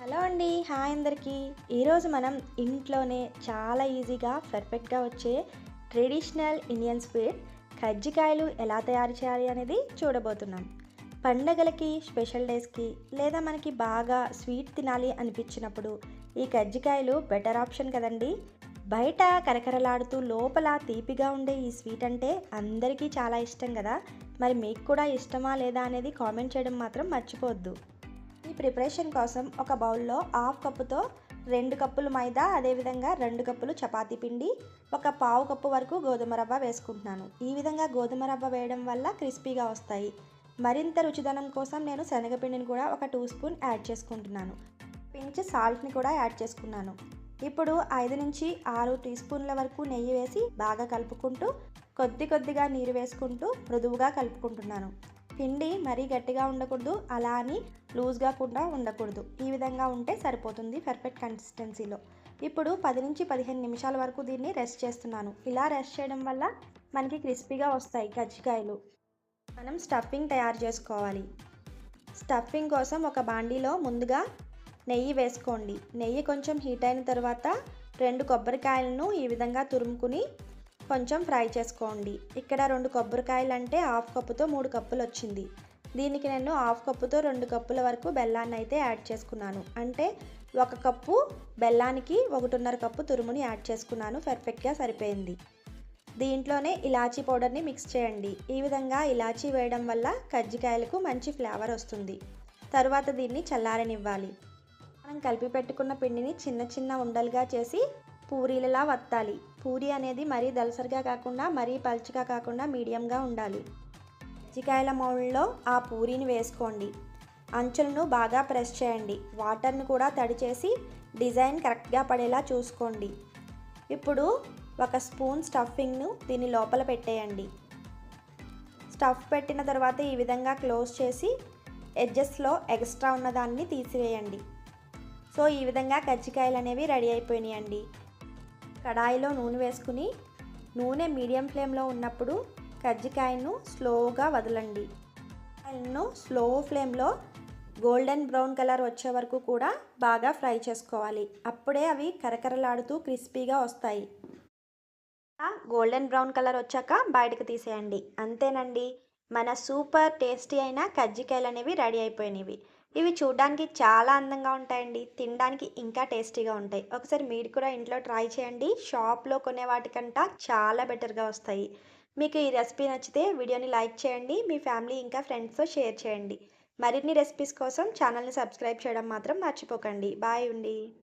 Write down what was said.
Hello అండి. Hi అందరికీ. ఈరోజు మనం ఇంట్లోనే చాలా ఈజీగా పర్ఫెక్ట్గా వచ్చే ట్రెడిషనల్ ఇండియన్ స్వీట్ కజ్జికాయలు ఎలా తయారు చేయాలి అనేది చూడబోతున్నాం. పండగలకి, స్పెషల్ డేస్కి లేదా మనకి బాగా స్వీట్ తినాలి అనిపించినప్పుడు ఈ కజ్జికాయలు బెటర్ ఆప్షన్ కదండి. బయట కరకరలాడుతూ లోపల తీపిగా ఉండే ఈ స్వీట్ అంటే అందరికీ చాలా ఇష్టం కదా. మరి మీకు కూడా ఇష్టమా లేదా అనేది కామెంట్ చేయడం మాత్రం మర్చిపోవద్దు. ఈ ప్రిపరేషన్ కోసం ఒక బౌల్లో హాఫ్ కప్పుతో 2 కప్పులు మైదా, అదేవిధంగా 2 కప్పులు చపాతీ పిండి, ఒక పావు కప్పు వరకు గోధుమ రవ్వ వేసుకుంటున్నాను. ఈ విధంగా గోధుమ రవ్వ వేయడం వల్ల క్రిస్పీగా వస్తాయి. మరింత రుచిదనం కోసం నేను శనగపిండిని కూడా ఒక 2 స్పూన్ యాడ్ చేసుకుంటున్నాను. పించ్ సాల్ట్ని కూడా యాడ్ చేసుకున్నాను. ఇప్పుడు 5 నుంచి 6 టీ స్పూన్ల వరకు నెయ్యి వేసి బాగా కలుపుకుంటూ కొద్దిగా నీరు వేసుకుంటూ మృదువుగా కలుపుకుంటున్నాను. పిండి మరీ గట్టిగా ఉండకూడదు, అలా అని లూజ్గా కూడా ఉండకూడదు. ఈ విధంగా ఉంటే సరిపోతుంది పర్ఫెక్ట్ కన్సిస్టెన్సీలో. ఇప్పుడు 10 నుంచి 15 నిమిషాల వరకు దీన్ని రెస్ట్ చేస్తున్నాను. ఇలా రెస్ట్ చేయడం వల్ల మనకి క్రిస్పీగా వస్తాయి కజ్జికాయలు. మనం స్టఫింగ్ తయారు చేసుకోవాలి. స్టఫింగ్ కోసం ఒక బాండీలో ముందుగా నెయ్యి వేసుకోండి. నెయ్యి కొంచెం హీట్ అయిన తర్వాత 2 కొబ్బరికాయలను ఈ విధంగా తురుముకుని కొంచెం ఫ్రై చేసుకోండి. ఇక్కడ 2 కొబ్బరికాయలు అంటే హాఫ్ కప్పుతో 3 కప్పులు వచ్చింది. దీనికి నేను హాఫ్ కప్పుతో 2 కప్పుల వరకు బెల్లాన్ని అయితే యాడ్ చేసుకున్నాను. అంటే 1 కప్పు బెల్లానికి 1.5 కప్పు తురుముని యాడ్ చేసుకున్నాను. పర్ఫెక్ట్గా సరిపోయింది. దీంట్లోనే ఇలాచీ పౌడర్ని మిక్స్ చేయండి. ఈ విధంగా ఇలాచీ వేయడం వల్ల కజ్జికాయలకు మంచి ఫ్లేవర్ వస్తుంది. తరువాత దీన్ని చల్లారనివ్వాలి. మనం కలిపి పెట్టుకున్న పిండిని చిన్న ఉండలుగా చేసి పూరీలలా వత్తాలి. పూరీ అనేది మరీ దలసరిగా కాకుండా మరీ పల్చగా కాకుండా మీడియంగా ఉండాలి. కజ్జికాయల మౌల్డ్లో ఆ పూరీని వేసుకోండి. అంచులను బాగా ప్రెస్ చేయండి. వాటర్ని కూడా తడి చేసి డిజైన్ కరెక్ట్గా పడేలా చూసుకోండి. ఇప్పుడు 1 స్పూన్ స్టఫింగ్ను దీని లోపల పెట్టేయండి. స్టఫ్ పెట్టిన తర్వాత ఈ విధంగా క్లోజ్ చేసి ఎడ్జెస్లో ఎక్స్ట్రా ఉన్నదాన్ని తీసివేయండి. సో ఈ విధంగా కజ్జికాయలు అనేవి రెడీ అయిపోయినాయండి. కడాయిలో నూనె వేసుకుని నూనె మీడియం ఫ్లేమ్లో ఉన్నప్పుడు కజ్జికాయను స్లోగా వదలండి. కజ్జికాయలను స్లో ఫ్లేమ్లో గోల్డెన్ బ్రౌన్ కలర్ వచ్చే వరకు కూడా బాగా ఫ్రై చేసుకోవాలి. అప్పుడే అవి కరకరలాడుతూ క్రిస్పీగా వస్తాయి. గోల్డెన్ బ్రౌన్ కలర్ వచ్చాక బయటకు తీసేయండి. అంతేనండి, మన సూపర్ టేస్టీ అయిన కజ్జికాయలు అనేవి రెడీ అయిపోయినవి. ఇవి చూడడానికి చాలా అందంగా ఉంటాయండి. తినడానికి ఇంకా టేస్టీగా ఉంటాయి. ఒకసారి మీరు కూడా ఇంట్లో ట్రై చేయండి. షాప్లో కొనే వాటికంటే చాలా బెటర్గా వస్తాయి. మీకు ఈ రెసిపీ నచ్చితే వీడియోని లైక్ చేయండి. మీ ఫ్యామిలీ ఇంకా ఫ్రెండ్స్తో షేర్ చేయండి. మరిన్ని రెసిపీస్ కోసం ఛానల్ని సబ్స్క్రైబ్ చేయడం మాత్రం మర్చిపోకండి. బాయ్ అండి.